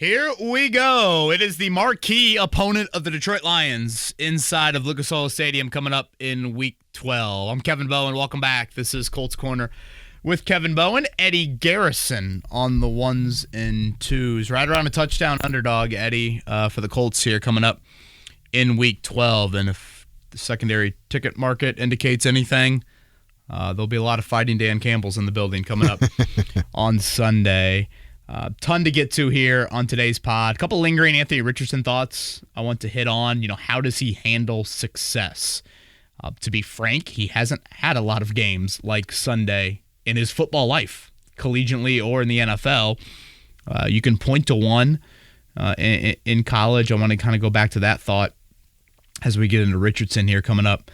Here we go. It is the marquee opponent of the Detroit Lions inside of Lucas Oil Stadium coming up in Week 12. I'm Kevin Bowen. Welcome back. This is Colts Corner with Kevin Bowen. Eddie Garrison on the ones and twos. Right around a touchdown underdog, Eddie, for the Colts here coming up in Week 12. And if the secondary ticket market indicates anything, there'll be a lot of fighting Dan Campbells in the building coming up on Sunday. Ton to get to here on today's pod. A couple lingering Anthony Richardson thoughts I want to hit on. How does he handle success? To be frank, he hasn't had a lot of games like Sunday in his football life, collegiately or in the NFL. You can point to one in college. I want to kind of go back to that thought as we get into Richardson here coming up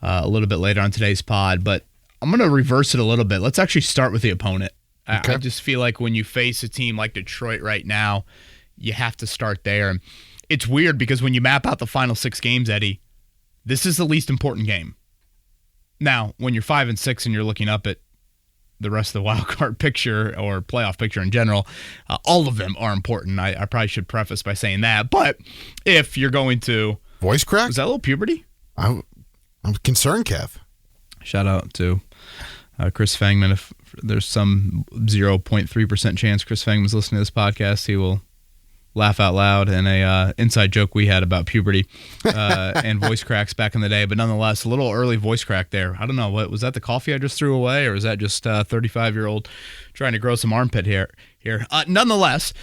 a little bit later on today's pod. But I'm going to reverse it a little bit. Let's actually start with the opponent. Okay. I just feel like when you face a team like Detroit right now, you have to start there. And it's weird because when you map out the final 6 games, Eddie, this is the least important game. Now, when you're 5-6 and you're looking up at the rest of the wild card picture or playoff picture in general, all of them are important. I probably should preface by saying that. But if you're going to... Voice crack? Is that a little puberty? I'm concerned, Kev. Shout out to Chris Fangman. If there's some 0.3% chance Chris Fangman's listening to this podcast, he will laugh out loud in a inside joke we had about puberty and voice cracks back in the day. But nonetheless, a little early voice crack there. I don't know, what was that, the coffee I just threw away, or is that just 35-year-old trying to grow some armpit hair here? Nonetheless,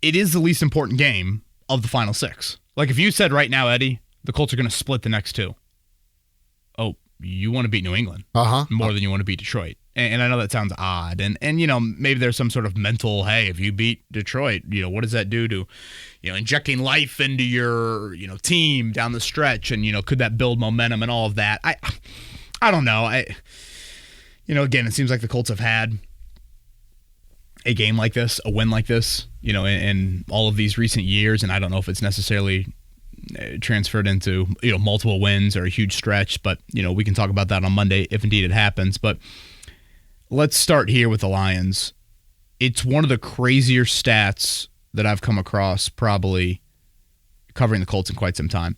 it is the least important game of the final 6. Like if you said right now, Eddie, the Colts are going to split the next 2. Oh, you want to beat New England more than you want to beat Detroit. And I know that sounds odd. And maybe there's some sort of mental, hey, if you beat Detroit, what does that do to, injecting life into your, team down the stretch? And, could that build momentum and all of that? I don't know. Again, it seems like the Colts have had a game like this, a win like this, in all of these recent years. And I don't know if it's necessarily transferred into multiple wins or a huge stretch, but we can talk about that on Monday if indeed it happens. But let's start here with the Lions. It's one of the crazier stats that I've come across probably covering the Colts in quite some time.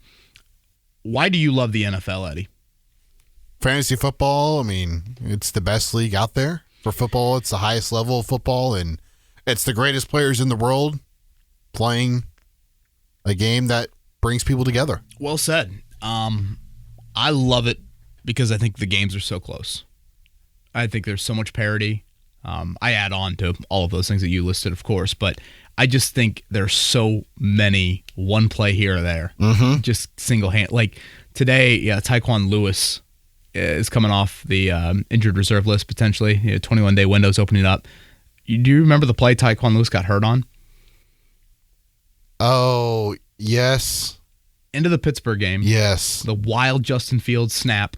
Why do you love the NFL, Eddie? Fantasy football, it's the best league out there for football. It's the highest level of football, and it's the greatest players in the world playing a game that brings people together. Well said. I love it because I think the games are so close. I think there's so much parity. I add on to all of those things that you listed, of course, but I just think there's so many one play here or there. Just single hand. Like today, Tyquan Lewis is coming off the injured reserve list potentially. 21-day windows opening up. Do you remember the play Tyquan Lewis got hurt on? Oh, yes. Into the Pittsburgh game. Yes. The wild Justin Fields snap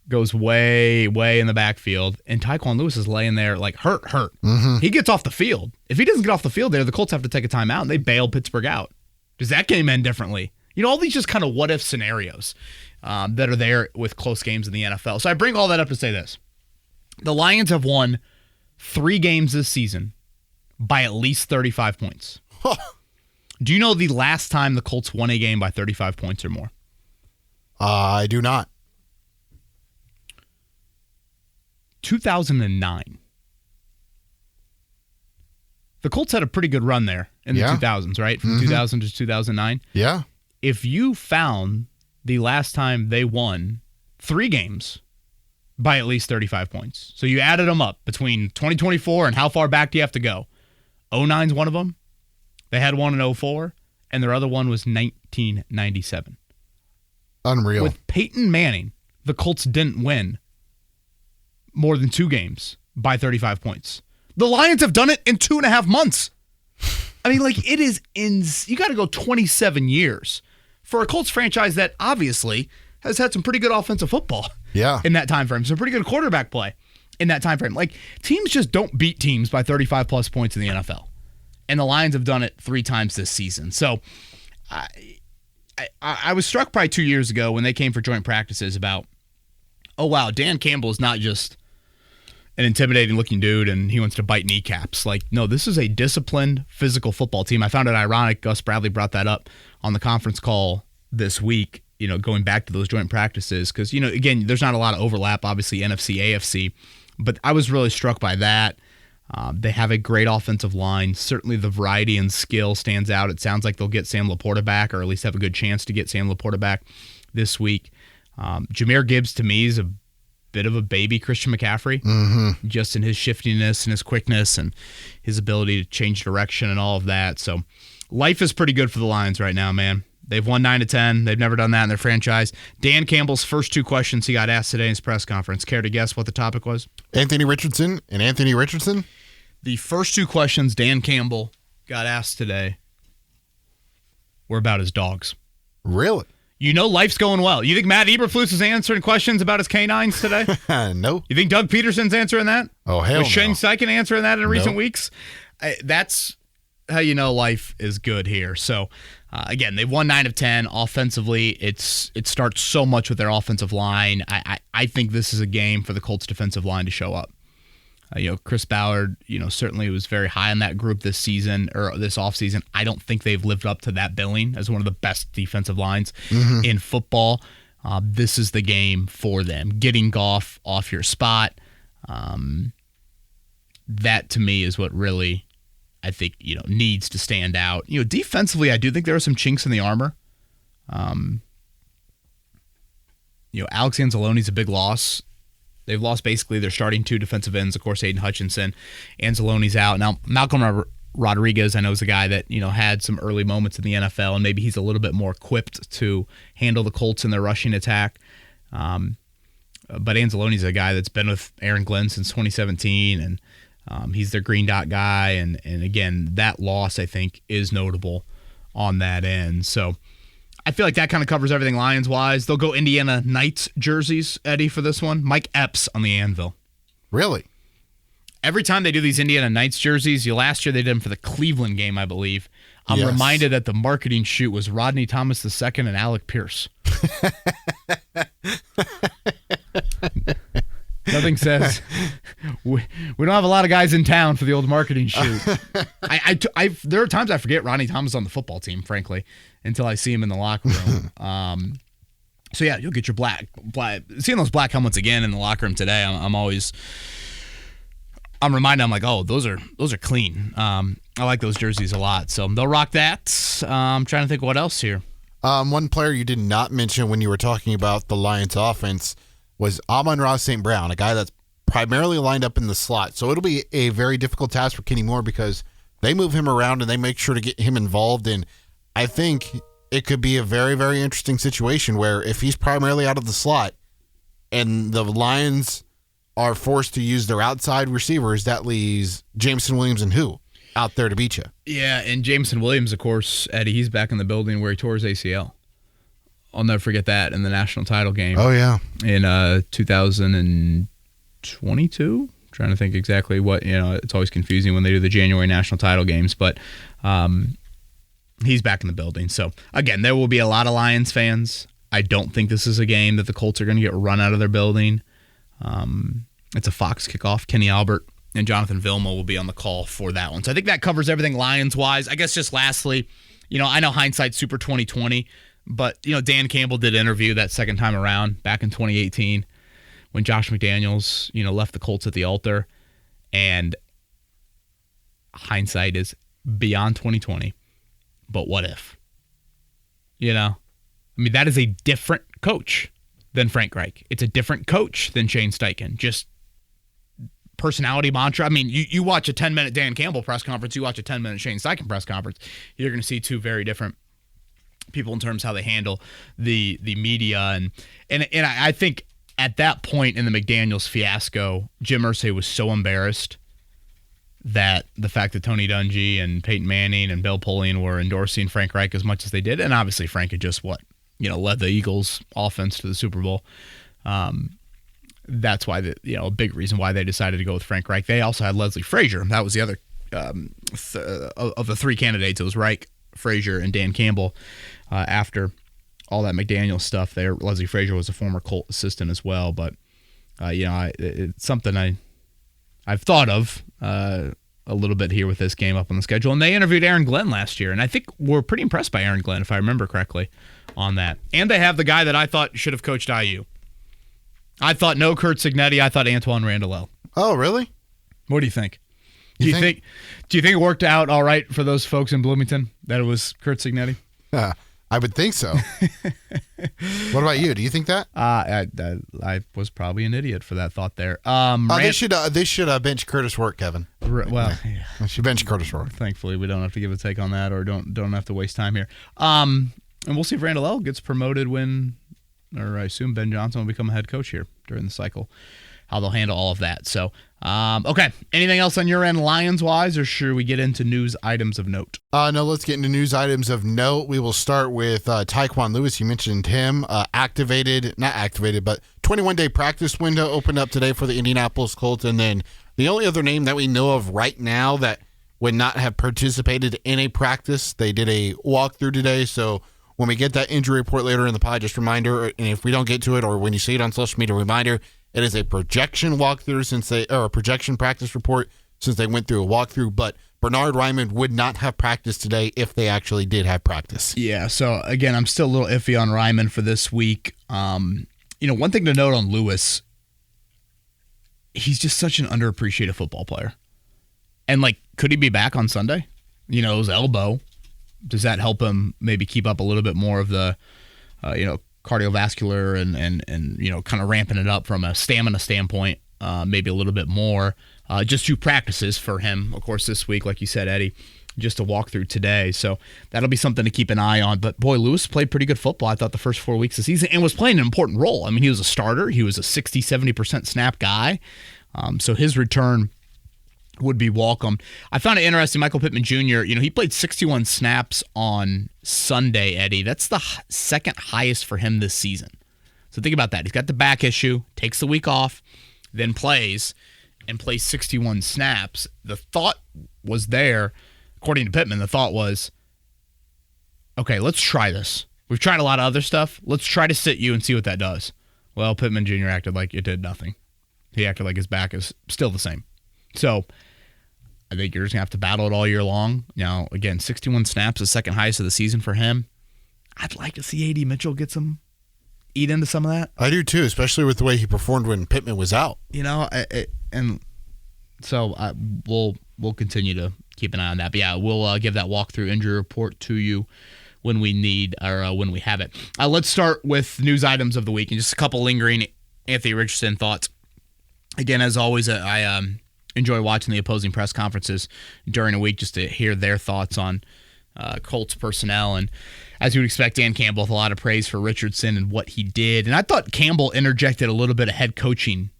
goes way, way in the backfield, and Tyquan Lewis is laying there like hurt. He gets off the field. If he doesn't get off the field there, the Colts have to take a timeout, and they bail Pittsburgh out. Does that game end differently? All these just kind of what-if scenarios that are there with close games in the NFL. So I bring all that up to say this. The Lions have won 3 games this season by at least 35 points. Do you know the last time the Colts won a game by 35 points or more? I do not. 2009. The Colts had a pretty good run there in the 2000s, right? From 2000 to 2009. Yeah. If you found the last time they won 3 games by at least 35 points, so you added them up between 2024 and how far back do you have to go? 09's one of them. They had one in 04, and their other one was 1997. Unreal. With Peyton Manning, the Colts didn't win more than 2 games by 35 points. The Lions have done it in 2.5 months. It is you got to go 27 years for a Colts franchise that obviously has had some pretty good offensive football in that time frame. Some pretty good quarterback play in that time frame. Like, teams just don't beat teams by 35-plus points in the NFL. And the Lions have done it 3 times this season. So I was struck probably 2 years ago when they came for joint practices about, oh, wow, Dan Campbell is not just an intimidating looking dude and he wants to bite kneecaps. Like, no, this is a disciplined physical football team. I found it ironic Gus Bradley brought that up on the conference call this week, going back to those joint practices. Because, again, there's not a lot of overlap, obviously, NFC, AFC. But I was really struck by that. They have a great offensive line. Certainly the variety and skill stands out. It sounds like they'll get Sam Laporta back, or at least have a good chance to get Sam Laporta back this week. Jahmyr Gibbs, to me, is a bit of a baby Christian McCaffrey, just in his shiftiness and his quickness and his ability to change direction and all of that. So life is pretty good for the Lions right now, man. They've won 9 of 10. They've never done that in their franchise. Dan Campbell's first 2 questions he got asked today in his press conference. Care to guess what the topic was? Anthony Richardson and Anthony Richardson? The first 2 questions Dan Campbell got asked today were about his dogs. Really? Life's going well. You think Matt Eberflus is answering questions about his canines today? No. You think Doug Peterson's answering that? Oh, hell Was no. Shane Steichen answering that in recent weeks? That's how you know life is good here. So, again, they've won 9 of 10. Offensively, it starts so much with their offensive line. I think this is a game for the Colts defensive line to show up. Chris Ballard, certainly was very high on that group this season or this offseason. I don't think they've lived up to that billing as one of the best defensive lines in football. This is the game for them. Getting Goff off your spot, that to me is what really, I think, needs to stand out. Defensively, I do think there are some chinks in the armor. Alex Anzalone's a big loss. They've lost basically their starting 2 defensive ends. Of course, Aiden Hutchinson. Anzalone's out. Now, Malcolm Rodriguez, I know, is a guy that, had some early moments in the NFL, and maybe he's a little bit more equipped to handle the Colts in their rushing attack. But Anzalone's a guy that's been with Aaron Glenn since 2017, and he's their green dot guy. And again, that loss, I think, is notable on that end. So I feel like that kind of covers everything Lions-wise. They'll go Indiana Knights jerseys, Eddie, for this one. Mike Epps on the anvil. Really? Every time they do these Indiana Knights jerseys, last year they did them for the Cleveland game, I believe. I'm reminded that the marketing shoot was Rodney Thomas II and Alec Pierce. Nothing says we don't have a lot of guys in town for the old marketing shoot. There are times I forget Rodney Thomas on the football team, frankly, until I see him in the locker room. So yeah, you'll get your black. Seeing those black helmets again in the locker room today, I'm reminded. I'm like, oh, those are clean. I like those jerseys a lot, so they'll rock that. I'm trying to think what else here. One player you did not mention when you were talking about the Lions offense was Amon-Ra St. Brown, a guy that's primarily lined up in the slot. So it'll be a very difficult task for Kenny Moore because they move him around and they make sure to get him involved. And I think it could be a very, very interesting situation where if he's primarily out of the slot and the Lions are forced to use their outside receivers, that leaves Jameson Williams and who out there to beat you. Yeah, and Jameson Williams, of course, Eddie, he's back in the building where he tore his ACL. I'll never forget that in the national title game. Oh, yeah. In 2022. Trying to think exactly what, it's always confusing when they do the January national title games, but he's back in the building. So, again, there will be a lot of Lions fans. I don't think this is a game that the Colts are going to get run out of their building. It's a Fox kickoff. Kenny Albert and Jonathan Vilma will be on the call for that one. So I think that covers everything Lions-wise. I guess just lastly, I know hindsight's super 2020, but, Dan Campbell did interview that second time around back in 2018 when Josh McDaniels, left the Colts at the altar. And hindsight is beyond 2020. But what if? That is a different coach than Frank Reich. It's a different coach than Shane Steichen. Just personality mantra. You watch a 10-minute Dan Campbell press conference, you watch a 10-minute Shane Steichen press conference, you're going to see 2 very different people in terms of how they handle the media. And I think at that point in the McDaniels fiasco, Jim Irsay was so embarrassed that the fact that Tony Dungy and Peyton Manning and Bill Polian were endorsing Frank Reich as much as they did, and obviously Frank had just led the Eagles offense to the Super Bowl. That's why a big reason why they decided to go with Frank Reich. They also had Leslie Frazier. That was the other of the 3 candidates. It was Reich, Frazier, and Dan Campbell. After all that McDaniel stuff there, Leslie Frazier was a former Colt assistant as well. But it's something I I've thought of a little bit here with this game up on the schedule. And they interviewed Aaron Glenn last year, and I think we're pretty impressed by Aaron Glenn, if I remember correctly, on that. And they have the guy that I thought should have coached IU. I thought no Kurt Signetti. I thought Antoine Randall. Oh, really? What do you think? Do you think it worked out all right for those folks in Bloomington that it was Kurt Signetti? I would think so. What about you? Do you think that? I was probably an idiot for that thought there. They should bench Curtis Work, Kevin. Well, They should bench Curtis Work. Thankfully, we don't have to give a take on that, or don't have to waste time here. And we'll see if Randall L. gets promoted or I assume Ben Johnson will become a head coach here during the cycle. How they'll handle all of that. So, okay. Anything else on your end, Lions-wise, or should we get into news items of note? No, let's get into news items of note. We will start with Tyquan Lewis. You mentioned him. Not activated, but 21-day practice window opened up today for the Indianapolis Colts. And then the only other name that we know of right now that would not have participated in a practice, they did a walkthrough today. So when we get that injury report later in the pod, just reminder, and if we don't get to it or when you see it on social media, reminder, it is a projection walkthrough or a projection practice report since they went through a walkthrough. But Bernhard Raimann would not have practiced today if they actually did have practice. Yeah. So again, I'm still a little iffy on Raimann for this week. One thing to note on Lewis, he's just such an underappreciated football player. And could he be back on Sunday? His elbow. Does that help him maybe keep up a little bit more of the, cardiovascular and kind of ramping it up from a stamina standpoint, maybe a little bit more. Just 2 practices for him, of course, this week, like you said, Eddie, just a walkthrough today. So that'll be something to keep an eye on. But, boy, Lewis played pretty good football, I thought, the first 4 weeks of the season and was playing an important role. I mean, he was a starter. He was a 60, 70% snap guy. So his return would be welcome. I found it interesting, Michael Pittman Jr., he played 61 snaps on Sunday, Eddie. That's the second highest for him this season. So think about that. He's got the back issue, takes the week off, then plays 61 snaps. The thought was there, according to Pittman, the thought was, okay, let's try this. We've tried a lot of other stuff. Let's try to sit you and see what that does. Well, Pittman Jr. acted like it did nothing. He acted like his back is still the same. So I think you're just going to have to battle it all year long. Now, again, 61 snaps, the second highest of the season for him. I'd like to see A.D. Mitchell eat into some of that. I do too, especially with the way he performed when Pittman was out. And so we'll continue to keep an eye on that. But yeah, we'll give that walkthrough injury report to you when we need or when we have it. Let's start with news items of the week and just a couple lingering Anthony Richardson thoughts. Again, as always, I enjoy watching the opposing press conferences during a week just to hear their thoughts on Colts personnel. And as you would expect, Dan Campbell with a lot of praise for Richardson and what he did. And I thought Campbell interjected a little bit of head coaching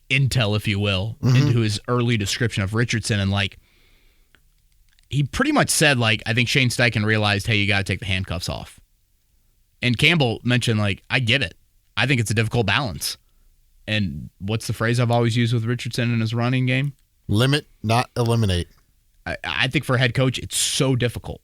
intel, if you will, into his early description of Richardson. And he pretty much said, I think Shane Steichen realized, hey, you got to take the handcuffs off. And Campbell mentioned, I get it. I think it's a difficult balance. And what's the phrase I've always used with Richardson in his running game? Limit, not eliminate. I think for a head coach, it's so difficult.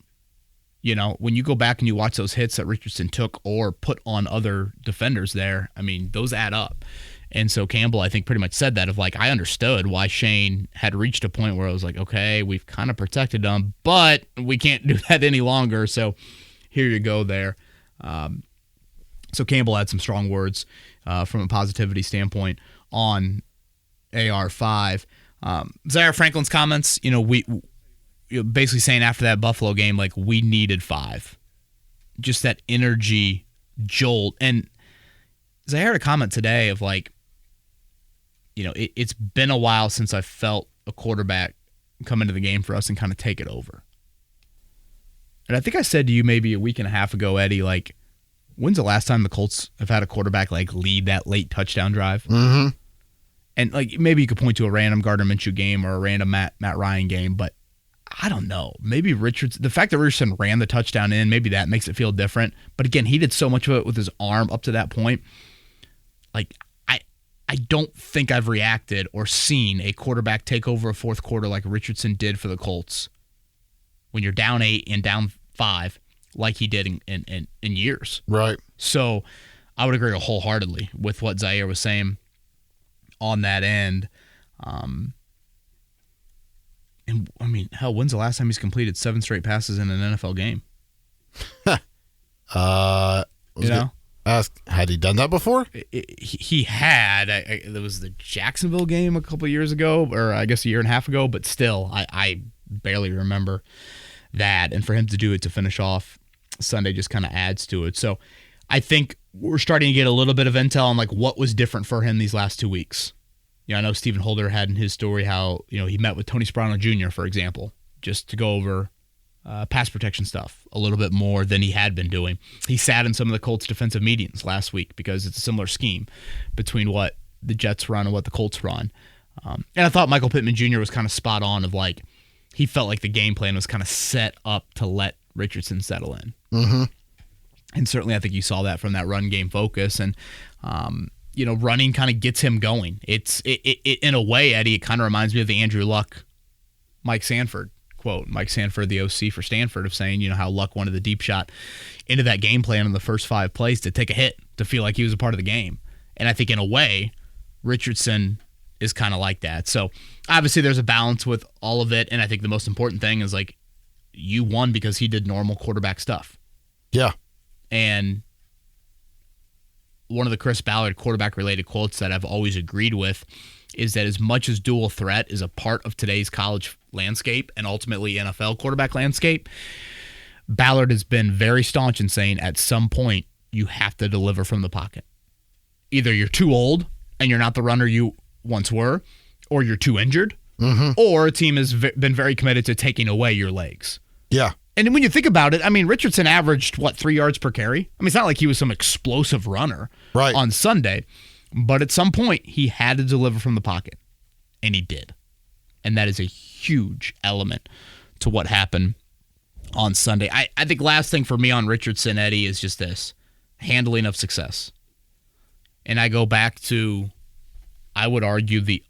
When you go back and you watch those hits that Richardson took or put on other defenders there, I mean, those add up. And so Campbell, I think, pretty much said that of I understood why Shane had reached a point where I was like, okay, we've kind of protected him, but we can't do that any longer. So here you go there. So Campbell had some strong words from a positivity standpoint on AR5. Zaire Franklin's comments, we basically saying after that Buffalo game, we needed 5. Just that energy jolt. And Zaire had a comment today of it's been a while since I felt a quarterback come into the game for us and kind of take it over. And I think I said to you maybe a week and a half ago, Eddie, when's the last time the Colts have had a quarterback lead that late touchdown drive? Mm-hmm. And maybe you could point to a random Gardner Minshew game or a random Matt Ryan game, but I don't know. Maybe the fact that Richardson ran the touchdown in, maybe that makes it feel different. But again, he did so much of it with his arm up to that point. I don't think I've reacted or seen a quarterback take over a fourth quarter like Richardson did for the Colts when you're down 8 and down 5 like he did in years. Right. So I would agree wholeheartedly with what Zaire was saying on that end. And I mean, hell, when's the last time he's completed 7 straight passes in an NFL game? Ask, had he done that before? He had. There was the Jacksonville game a couple years ago, or I guess a year and a half ago, but still, I barely remember that. And for him to do it to finish off Sunday just kind of adds to it. So I think we're starting to get a little bit of intel on like what was different for him these last 2 weeks. I know Stephen Holder had in his story how he met with Tony Sprono Jr., for example, just to go over pass protection stuff a little bit more than he had been doing. He sat in some of the Colts defensive meetings last week because it's a similar scheme between what the Jets run and what the Colts run. And I thought Michael Pittman Jr. was kind of spot on of like he felt like the game plan was kind of set up to let Richardson settle in. Mm-hmm. And certainly I think you saw that from that run game focus. And, running kind of gets him going. It in a way, Eddie, it kind of reminds me of the Andrew Luck, Mike Sanford quote. Mike Sanford, the OC for Stanford, of saying, how Luck wanted the deep shot into that game plan in the first 5 plays to take a hit, to feel like he was a part of the game. And I think in a way, Richardson is kind of like that. So obviously there's a balance with all of it. And I think the most important thing is like you won because he did normal quarterback stuff. Yeah. And one of the Chris Ballard quarterback-related quotes that I've always agreed with is that as much as dual threat is a part of today's college landscape and ultimately NFL quarterback landscape, Ballard has been very staunch in saying at some point you have to deliver from the pocket. Either you're too old and you're not the runner you once were, or you're too injured, or a team has been very committed to taking away your legs. Yeah. And when you think about it, I mean, Richardson averaged, 3 yards per carry? I mean, it's not like he was some explosive runner on Sunday, but at some point, he had to deliver from the pocket, and he did. And that is a huge element to what happened on Sunday. I think last thing for me on Richardson, Eddie, is just this, handling of success. And I go back to, I would argue, the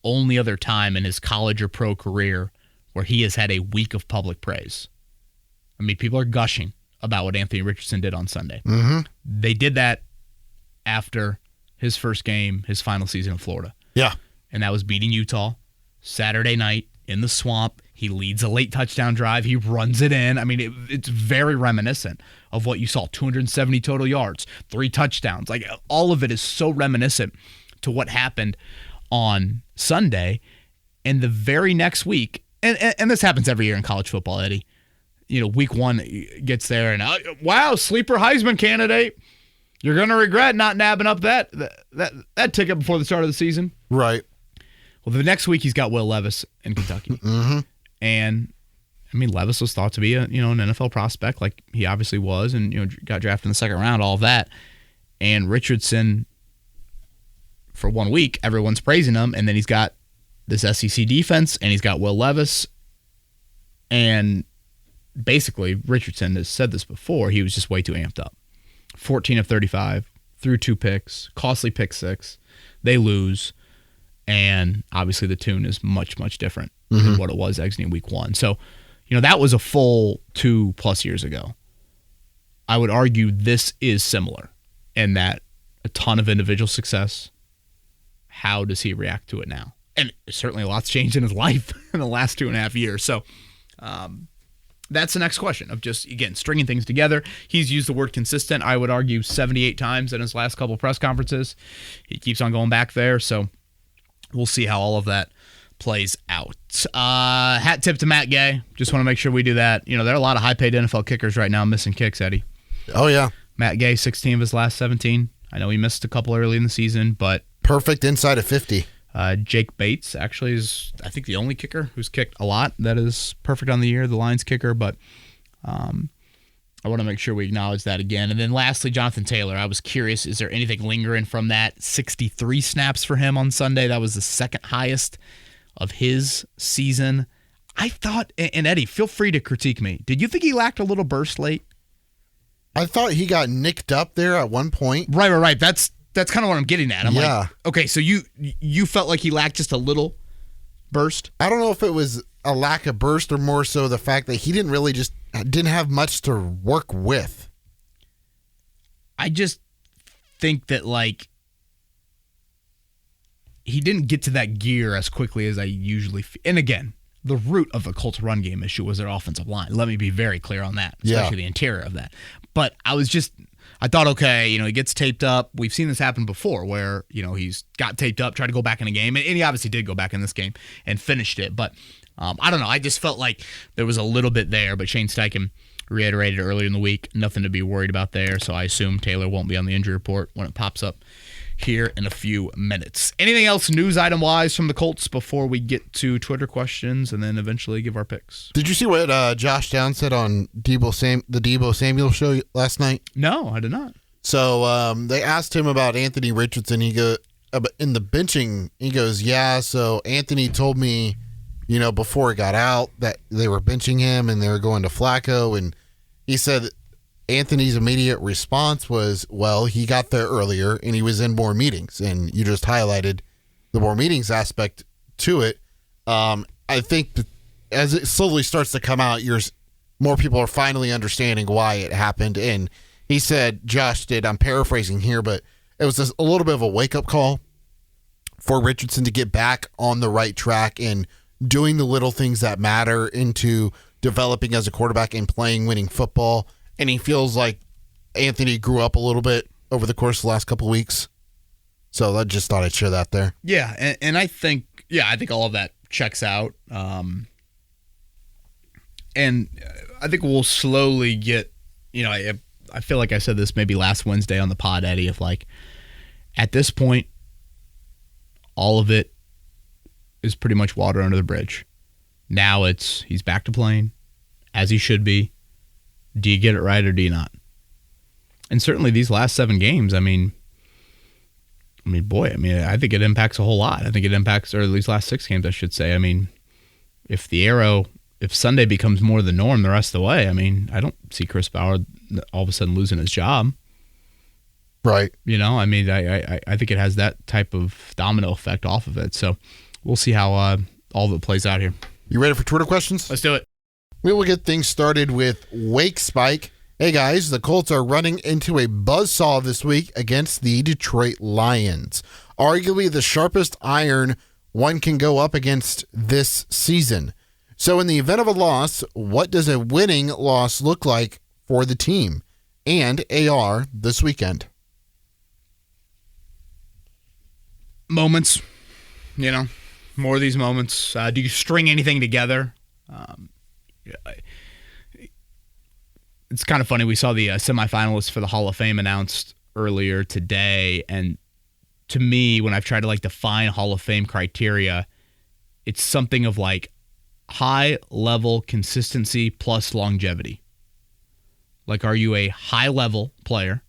only other time in his college or pro career where he has had a week of public praise. I mean, people are gushing about what Anthony Richardson did on Sunday. Mm-hmm. They did that after his first game, his final season in Florida. Yeah. And that was beating Utah Saturday night in the swamp. He leads a late touchdown drive. He runs it in. I mean, it's very reminiscent of what you saw. 270 total yards, 3 touchdowns. Like, all of it is so reminiscent to what happened on Sunday. And the very next week, and this happens every year in college football, Eddie, week 1 gets there and, wow, sleeper Heisman candidate. You're going to regret not nabbing up that ticket before the start of the season. Right. Well, the next week he's got Will Levis in Kentucky. Mm-hmm. And, I mean, Levis was thought to be an NFL prospect, like he obviously was, and, got drafted in the second round, all of that. And Richardson, for 1 week, everyone's praising him, and then he's got this SEC defense, and he's got Will Levis, and basically, Richardson has said this before, he was just way too amped up. 14 of 35, threw 2 picks, costly pick 6. They lose, and obviously the tune is much, much different than what it was exiting week 1. So, that was a full 2+ years ago. I would argue this is similar in that a ton of individual success. How does he react to it now? And certainly a lot's changed in his life in the last 2.5 years. So, that's the next question of just, again, stringing things together. He's used the word consistent, I would argue, 78 times in his last couple press conferences. He keeps on going back there, so we'll see how all of that plays out. Hat tip to Matt Gay. Just want to make sure we do that. There are a lot of high-paid NFL kickers right now missing kicks, Eddie. Oh, yeah. Matt Gay, 16 of his last 17. I know he missed a couple early in the season, but... Perfect inside of 50. Jake Bates actually is, I think, the only kicker who's kicked a lot. That is perfect on the year, the Lions kicker. But I want to make sure we acknowledge that again. And then lastly, Jonathan Taylor. I was curious, is there anything lingering from that 63 snaps for him on Sunday? That was the second highest of his season. I thought, and Eddie, feel free to critique me. Did you think he lacked a little burst late? I thought he got nicked up there at one point. Right. That's kind of what I'm getting at. I'm yeah. like, okay, so you felt like he lacked just a little burst? I don't know if it was a lack of burst or more so the fact that he didn't have much to work with. I just think that, like, he didn't get to that gear as quickly as I usually and again, the root of the Colts run game issue was their offensive line. Let me be very clear on that, especially the interior of that. But I thought, okay, he gets taped up. We've seen this happen before where, he's got taped up, tried to go back in a game, and he obviously did go back in this game and finished it. But I don't know. I just felt like there was a little bit there, but Shane Steichen reiterated earlier in the week, nothing to be worried about there, so I assume Taylor won't be on the injury report when it pops up here in a few minutes. Anything else news item-wise from the Colts before we get to Twitter questions and then eventually give our picks? Did you see what Josh Downs said on the Deebo Samuel show last night? No, I did not. So they asked him about Anthony Richardson. He goes, in the benching, he goes, yeah, so Anthony told me, before it got out that they were benching him and they were going to Flacco. And he said Anthony's immediate response was, well, he got there earlier and he was in more meetings. And you just highlighted the more meetings aspect to it. I think that as it slowly starts to come out, more people are finally understanding why it happened. And he said, Josh did, I'm paraphrasing here, but it was a little bit of a wake-up call for Richardson to get back on the right track and doing the little things that matter into developing as a quarterback and playing winning football. And he feels like Anthony grew up a little bit over the course of the last couple of weeks. So I just thought I'd share that there. Yeah, and I think all of that checks out. And I think we'll slowly get, I feel like I said this maybe last Wednesday on the pod, Eddie, of like, at this point, all of it is pretty much water under the bridge. Now he's back to playing as he should be. Do you get it right or do you not? And certainly these last 7 games, I think it impacts a whole lot. I think it impacts, or these last 6 games, I should say. If Sunday becomes more the norm the rest of the way, I don't see Chris Bauer all of a sudden losing his job. Right. I think it has that type of domino effect off of it. So we'll see how all of it plays out here. You ready for Twitter questions? Let's do it. We will get things started with Wake Spike. Hey guys, the Colts are running into a buzzsaw this week against the Detroit Lions. Arguably the sharpest iron one can go up against this season. So in the event of a loss, what does a winning loss look like for the team and AR this weekend? Moments, more of these moments. Do you string anything together? It's kind of funny. We saw the semifinalists for the Hall of Fame announced earlier today, and to me, when I've tried to define Hall of Fame criteria, it's something of high level consistency plus longevity. Are you a high level player?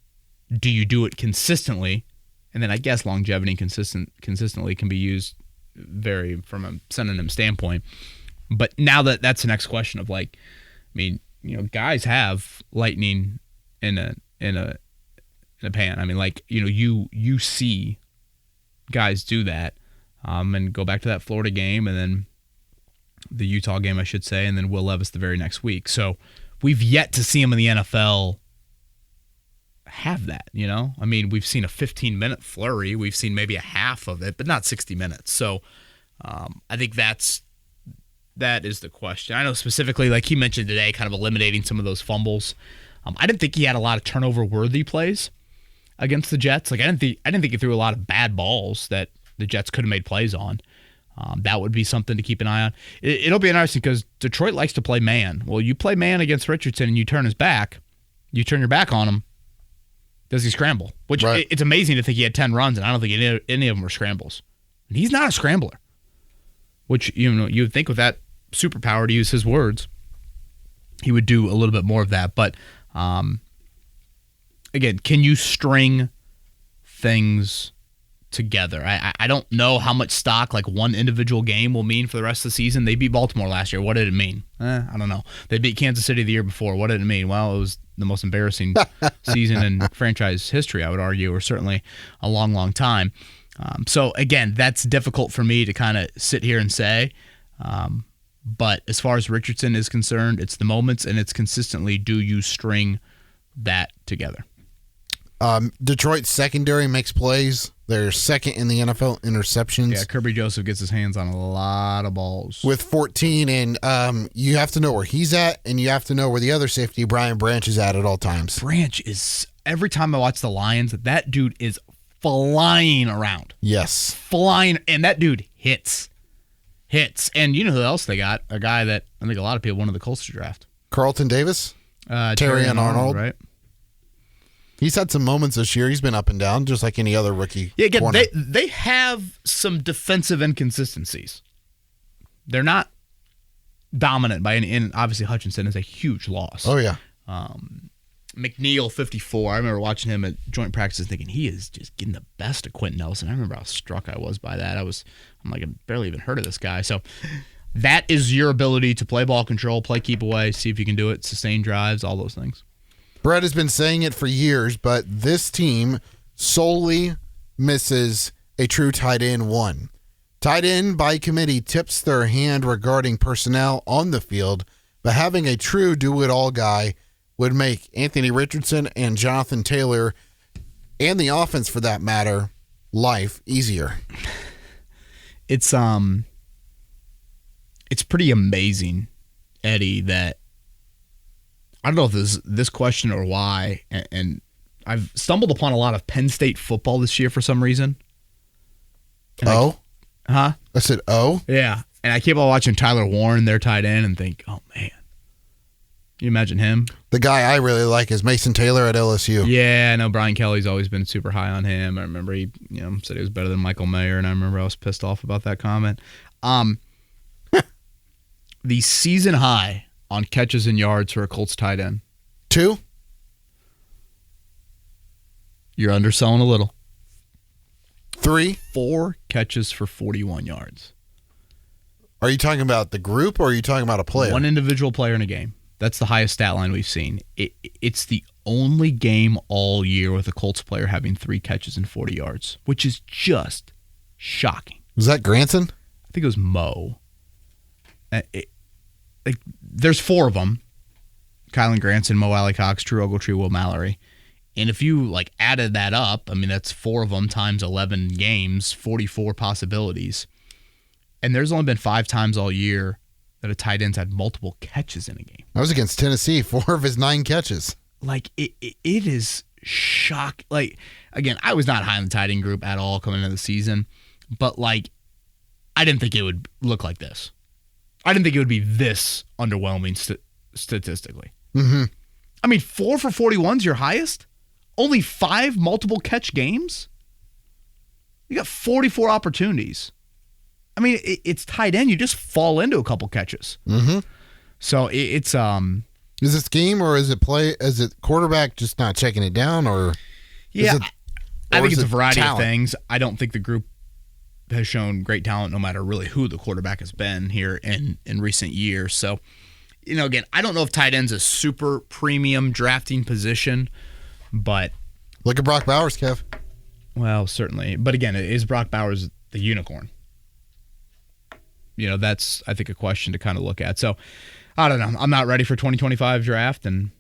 Do you do it consistently? And then I guess longevity and consistently can be used very from a synonym standpoint. But now that's the next question of guys have lightning in a pan. You see guys do that, and go back to that Florida game and then the Utah game, I should say, and then Will Levis the very next week. So we've yet to see him in the NFL have that, we've seen a 15-minute flurry. We've seen maybe a half of it, but not 60 minutes. So I think that is the question. I know specifically, he mentioned today, kind of eliminating some of those fumbles. I didn't think he had a lot of turnover-worthy plays against the Jets. I didn't think he threw a lot of bad balls that the Jets could have made plays on. That would be something to keep an eye on. It'll be interesting because Detroit likes to play man. Well, you play man against Richardson and you turn your back on him. Does he scramble? Which right. It's amazing to think he had 10 runs, and I don't think any of them were scrambles. And he's not a scrambler. Which you would think with that superpower, to use his words, he would do a little bit more of that. But again, can you string things together? I don't know how much stock one individual game will mean for the rest of the season. They beat Baltimore last year. What did it mean? I don't know. They beat Kansas City the year before. What did it mean? Well, it was the most embarrassing season in franchise history, I would argue, or certainly a long, long time. So again, that's difficult for me to kind of sit here and say. But as far as Richardson is concerned, it's the moments and it's consistently, do you string that together? Detroit's secondary makes plays. They're second in the NFL interceptions. Yeah, Kirby Joseph gets his hands on a lot of balls. With 14, and you have to know where he's at, and you have to know where the other safety, Brian Branch, is at all times. Branch is, every time I watch the Lions, that dude is flying around. Yes. Flying, and that dude hits. And you know who else they got? A guy that I think a lot of people wanted the Colts to draft. Carlton Davis? Terrion Arnold. Right? He's had some moments this year. He's been up and down, just like any other rookie. Yeah, again, corner. they have some defensive inconsistencies. They're not dominant by any, and obviously Hutchinson is a huge loss. Oh, yeah. McNeil, 54. I remember watching him at joint practices thinking he is just getting the best of Quentin Nelson. I remember how struck I was by that. I'm like, I barely even heard of this guy. So that is your ability to play ball control, play keep away, see if you can do it, sustain drives, all those things. Brett has been saying it for years, but this team solely misses a true tight end one. Tight end by committee tips their hand regarding personnel on the field, but having a true do-it-all guy would make Anthony Richardson and Jonathan Taylor, and the offense for that matter, life easier. It's pretty amazing, Eddie, that I don't know if this question or why, and I've stumbled upon a lot of Penn State football this year for some reason. And Huh? I said, oh? Yeah. And I keep on watching Tyler Warren, their tight end, and think, oh, man. You imagine him? The guy I really like is Mason Taylor at LSU. Yeah, I know Brian Kelly's always been super high on him. I remember he said he was better than Michael Mayer, and I remember I was pissed off about that comment. The season high on catches and yards for a Colts tight end. 2? You're underselling a little. 3? 4 catches for 41 yards. Are you talking about the group or are you talking about a player? One individual player in a game. That's the highest stat line we've seen. It's the only game all year with a Colts player having 3 catches and 40 yards, which is just shocking. Was that Granson? I think it was Mo. There's 4 of them. Kylan Granson, Mo Alley Cox, Drew Ogletree, Will Mallory. And if you added that up, I mean, that's 4 of them times 11 games, 44 possibilities. And there's only been 5 times all year that a tight end's had multiple catches in a game. That was against Tennessee, 4 of his 9 catches. It is shock. Again, I was not high in the tight end group at all coming into the season, but I didn't think it would look like this. I didn't think it would be this underwhelming statistically. Mm-hmm. I mean, 4 for 41 is your highest? Only 5 multiple catch games? You got 44 opportunities. I mean, it's tight end. You just fall into a couple catches. Mm-hmm. So it's Is it scheme or is it play? Is it quarterback just not checking it down or? Yeah, I think it's a variety talent? of things. I don't think the group has shown great talent no matter really who the quarterback has been here in recent years. So, again, I don't know if tight end's a super premium drafting position, but Look at Brock Bowers, Kev. well, certainly. But again, is Brock Bowers the unicorn? That's, I think, a question to kind of look at. So, I don't know. I'm not ready for 2025 draft, and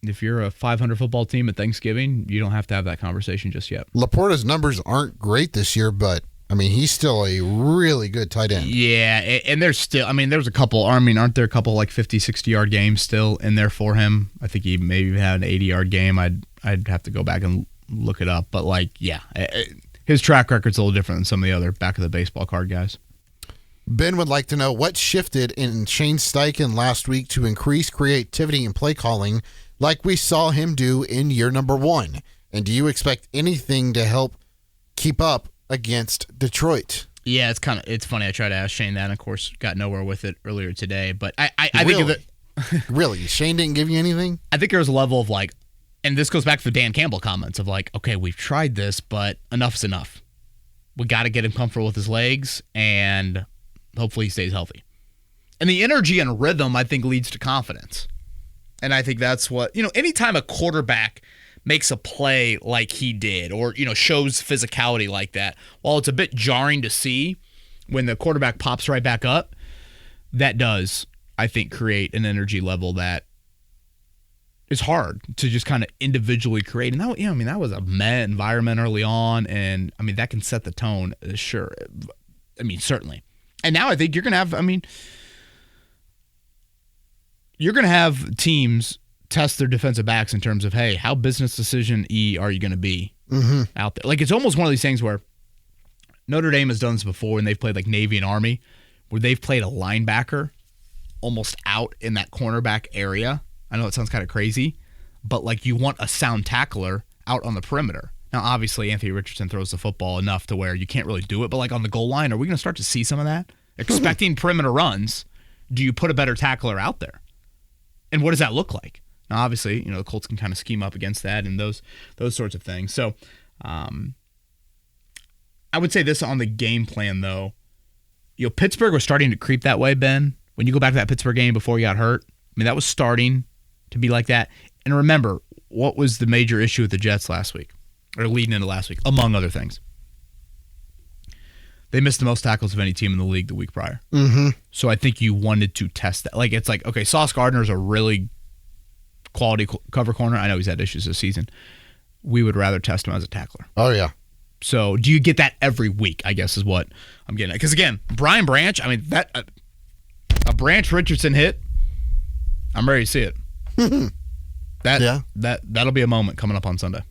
if you're a 500 football team at Thanksgiving, you don't have to have that conversation just yet. Laporta's numbers aren't great this year, but, he's still a really good tight end. Yeah, and there's still, there's a couple, aren't there a couple 50, 60-yard games still in there for him? I think he maybe had an 80-yard game. I'd have to go back and look it up. But, his track record's a little different than some of the other back-of-the-baseball card guys. Ben would like to know what shifted in Shane Steichen last week to increase creativity in play calling like we saw him do in year number 1. And do you expect anything to help keep up against Detroit? Yeah, it's funny. I tried to ask Shane that, and of course got nowhere with it earlier today. But I Really? think that Really? Shane didn't give you anything? I think there's a level of and this goes back to the Dan Campbell comments of okay, we've tried this, but enough's enough. We got to get him comfortable with his legs, and hopefully he stays healthy. And the energy and rhythm, I think, leads to confidence. And I think that's what, anytime a quarterback makes a play like he did or, shows physicality like that, while it's a bit jarring to see when the quarterback pops right back up, that does, I think, create an energy level that is hard to just kind of individually create. And that, that was a met environment early on, and that can set the tone, sure. Certainly. And now I think you're going to have, you're going to have teams test their defensive backs in terms of, hey, how business decision-y are you going to be out there? Like, it's almost one of these things where Notre Dame has done this before when they've played like Navy and Army, where they've played a linebacker almost out in that cornerback area. I know it sounds kind of crazy, but like you want a sound tackler out on the perimeter. Now, obviously, Anthony Richardson throws the football enough to where you can't really do it, but like on the goal line, are we going to start to see some of that? Expecting perimeter runs, do you put a better tackler out there? And what does that look like? Now, obviously, the Colts can kind of scheme up against that and those sorts of things. So, I would say this on the game plan, though. Pittsburgh was starting to creep that way, Ben. When you go back to that Pittsburgh game before he got hurt, that was starting to be like that. And remember, what was the major issue with the Jets last week, or leading into last week, among other things? They missed the most tackles of any team in the league the week prior. Mm-hmm. So I think you wanted to test that. Like, it's like, okay, Sauce Gardner's a really quality cover corner. I know he's had issues this season. We would rather test him as a tackler. Oh, yeah. So do you get that every week, I guess is what I'm getting at. Because, again, Brian Branch, that a Branch Richardson hit, I'm ready to see it. That'll be a moment coming up on Sunday.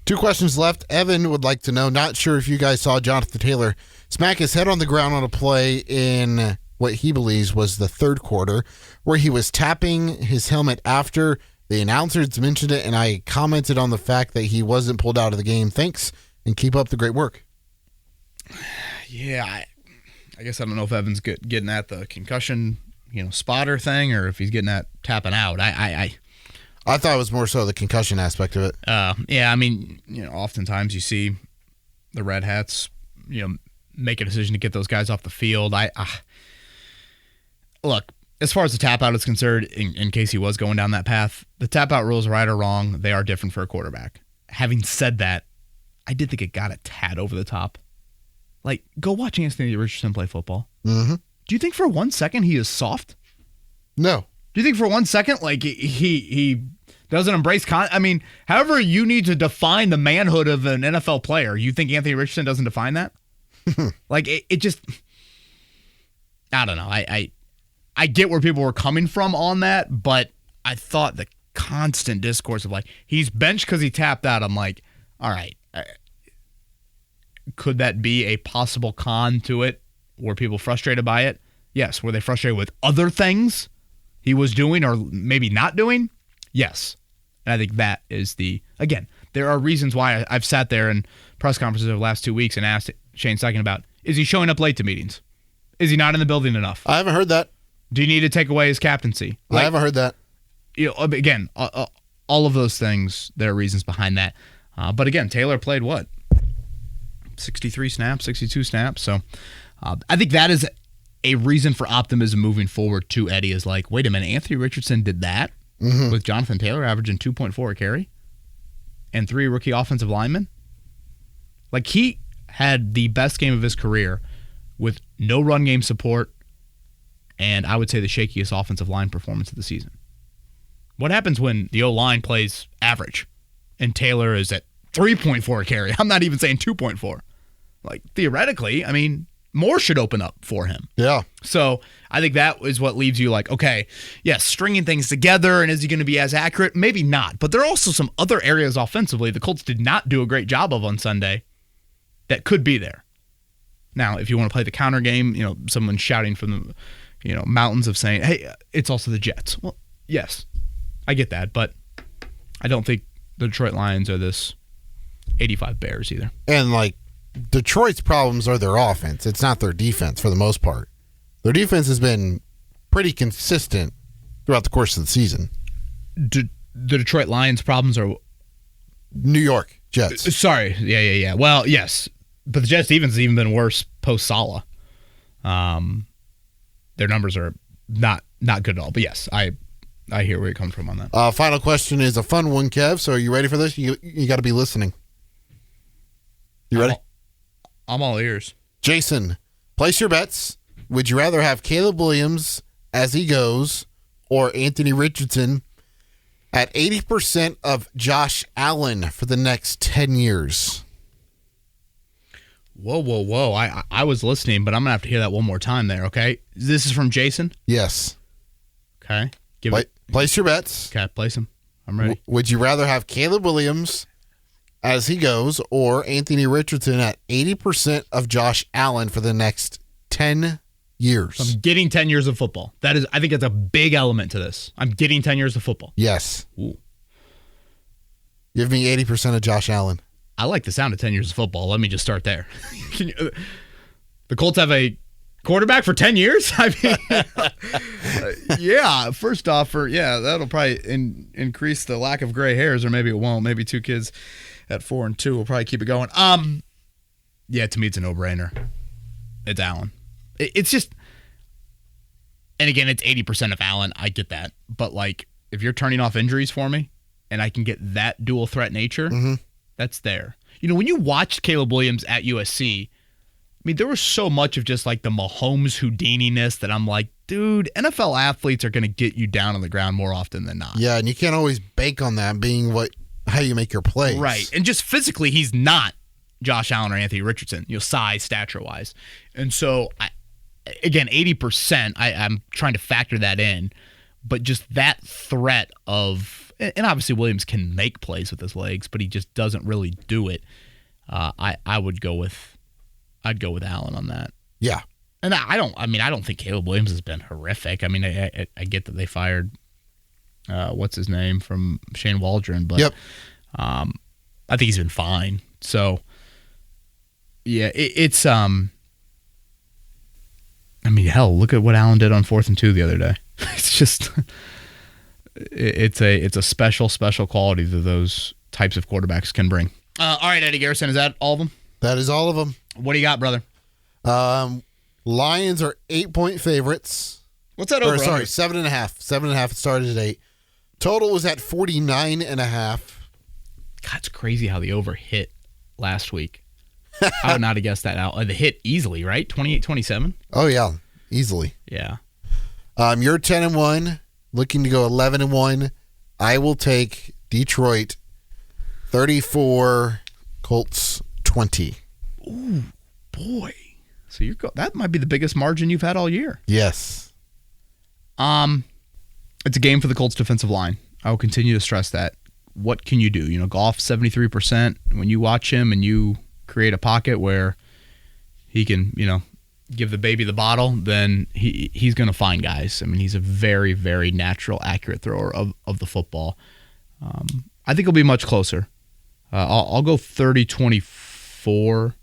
2 questions left. Evan would like to know, not sure if you guys saw Jonathan Taylor smack his head on the ground on a play in what he believes was the third quarter, where he was tapping his helmet after the announcers mentioned it, and I commented on the fact that he wasn't pulled out of the game. Thanks, and keep up the great work. Yeah, I guess I don't know if Evan's getting at the concussion, spotter thing, or if he's getting at tapping out. I thought it was more so the concussion aspect of it. Oftentimes you see the Red Hats, make a decision to get those guys off the field. Look, as far as the tap out is concerned, in case he was going down that path, the tap out rules, right or wrong, they are different for a quarterback. Having said that, I did think it got a tad over the top. Like, go watch Anthony Richardson play football. Mm-hmm. Do you think for 1 second he is soft? No. Do you think for 1 second, like, he doesn't embrace however you need to define the manhood of an NFL player, you think Anthony Richardson doesn't define that? Like, it just, I don't know. I get where people were coming from on that, but I thought the constant discourse of, like, he's benched because he tapped out. I'm like, all right, could that be a possible con to it? Were people frustrated by it? Yes. Were they frustrated with other things he was doing or maybe not doing? Yes. And I think that is again, there are reasons why I've sat there in press conferences over the last 2 weeks and asked Shane Steichen about, is he showing up late to meetings? Is he not in the building enough? I haven't heard that. Do you need to take away his captaincy? I haven't heard that. Again, all of those things, there are reasons behind that. But again, Taylor played what? 63 snaps, 62 snaps. So I think that is a reason for optimism moving forward too, Eddie, is like, wait a minute, Anthony Richardson did that with Jonathan Taylor averaging 2.4 a carry and 3 rookie offensive linemen? Like, he had the best game of his career with no run game support and I would say the shakiest offensive line performance of the season. What happens when the O-line plays average and Taylor is at 3.4 a carry? I'm not even saying 2.4. Like, theoretically, more should open up for him. Yeah. So I think that is what leaves you like, okay, yes, stringing things together, and is he going to be as accurate? Maybe not. But there are also some other areas offensively the Colts did not do a great job of on Sunday that could be there. Now, if you want to play the counter game, someone shouting from the mountains of saying, hey, it's also the Jets. Well, yes, I get that, but I don't think the Detroit Lions are this 85 Bears either. And, like, Detroit's problems are their offense. It's not their defense for the most part. Their defense has been pretty consistent throughout the course of the season. The Detroit Lions' problems are New York Jets. Sorry. Yeah. Well, yes. But the Jets' defense has even been worse post-Salah. Their numbers are not good at all. But, yes, I hear where you're coming from on that. Final question is a fun one, Kev. So are you ready for this? You got to be listening. You ready? I'm all ears. Jason, place your bets. Would you rather have Caleb Williams as he goes or Anthony Richardson at 80% of Josh Allen for the next 10 years. Whoa. I was listening, but I'm going to have to hear that one more time there, okay? This is from Jason? Yes. Okay. Place your bets. Okay, place them. I'm ready. Would you rather have Caleb Williams as he goes or Anthony Richardson at 80% of Josh Allen for the next 10 years? So I'm getting 10 years of football. I think that's a big element to this. I'm getting 10 years of football. Yes. Ooh. Give me 80% of Josh Allen. I like the sound of 10 years of football. Let me just start there. The Colts have a quarterback for 10 years? I mean, yeah, first off, that'll probably increase the lack of gray hairs, or maybe it won't. Maybe 2 kids at 4 and 2 will probably keep it going. Yeah, to me, it's a no-brainer. It's Allen. It's just, and again, it's 80% of Allen. I get that. But, like, if you're turning off injuries for me and I can get that dual threat nature, that's there. You know, when you watched Caleb Williams at USC, I mean, there was so much of just like the Mahomes Houdini-ness that I'm like, dude, NFL athletes are going to get you down on the ground more often than not. Yeah, and you can't always bank on that being how you make your plays. Right. And just physically, he's not Josh Allen or Anthony Richardson, size, stature-wise. And so, again, 80%, I'm trying to factor that in. But just that threat of, and obviously Williams can make plays with his legs, but he just doesn't really do it. I'd go with Allen on that. Yeah. And I don't think Caleb Williams has been horrific. I mean, I get that they fired, what's his name, from Shane Waldron, but yep. I think he's been fine. So, yeah, it's I mean, hell, look at what Allen did on 4th and 2 the other day. It's just, it's a special quality that those types of quarterbacks can bring. All right, Eddie Garrison, is that all of them? That is all of them. What do you got, brother? Lions are 8-point favorites. What's that over? 7.5. 7.5. It started at 8. Total was at 49.5. God, it's crazy how the over hit last week. I would not have guessed that out. The hit easily, right? 28-27? Oh, yeah. Easily. Yeah. You're 10-1, looking to go 11-1. I will take Detroit 34, Colts 20. Ooh, boy. So that might be the biggest margin you've had all year. Yes. It's a game for the Colts defensive line. I will continue to stress that. What can you do? Goff 73%. When you watch him and you create a pocket where he can, give the baby the bottle, then he's going to find guys. I mean, he's a very, very natural, accurate thrower of the football. I think it'll be much closer. I'll go 30-24.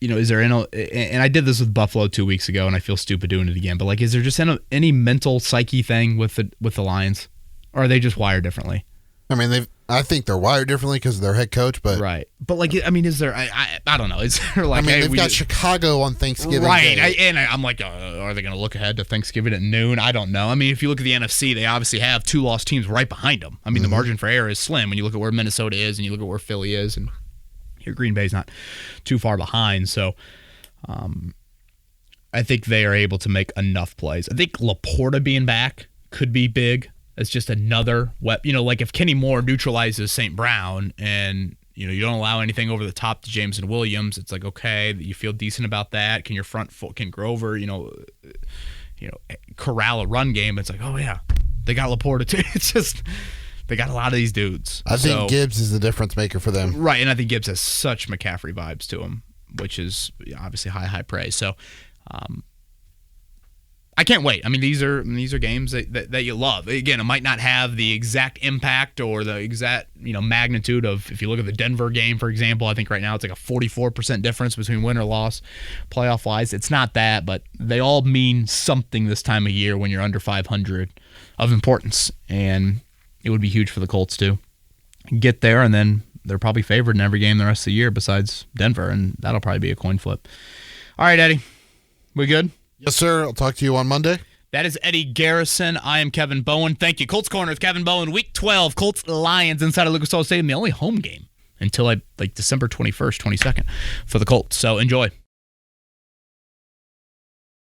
Is there and I did this with Buffalo 2 weeks ago, and I feel stupid doing it again. But like, is there just any mental psyche thing with the Lions, or are they just wired differently? I mean, I think they're wired differently because of their head coach, but right. But like, I mean, is there? I don't know. Is there like? I mean, they've got Chicago on Thanksgiving, right? Day. I'm like, are they going to look ahead to Thanksgiving at noon? I don't know. I mean, if you look at the NFC, they obviously have 2 lost teams right behind them. I mean, the margin for error is slim when you look at where Minnesota is and you look at where Philly is, and here Green Bay's not too far behind. So, I think they are able to make enough plays. I think Laporta being back could be big. It's just another weapon. Like if Kenny Moore neutralizes St. Brown and, you don't allow anything over the top to Jameson Williams, it's like, okay, you feel decent about that. Can your front foot, can Grover, corral a run game? It's like, oh, yeah, they got Laporta too. It's just, they got a lot of these dudes. I think Gibbs is the difference maker for them. Right, and I think Gibbs has such McCaffrey vibes to him, which is obviously high praise. So, I can't wait. I mean, these are games that you love. Again, it might not have the exact impact or the exact magnitude of, if you look at the Denver game, for example. I think right now it's like a 44% difference between win or loss, playoff wise. It's not that, but they all mean something this time of year when you're under 500 of importance, and it would be huge for the Colts to get there, and then they're probably favored in every game the rest of the year besides Denver, and that'll probably be a coin flip. All right, Eddie, we good? Yes, sir. I'll talk to you on Monday. That is Eddie Garrison. I am Kevin Bowen. Thank you. Colts Corner with Kevin Bowen, Week 12, Colts Lions inside of Lucas Oil Stadium, the only home game until December 21st, 22nd for the Colts. So enjoy.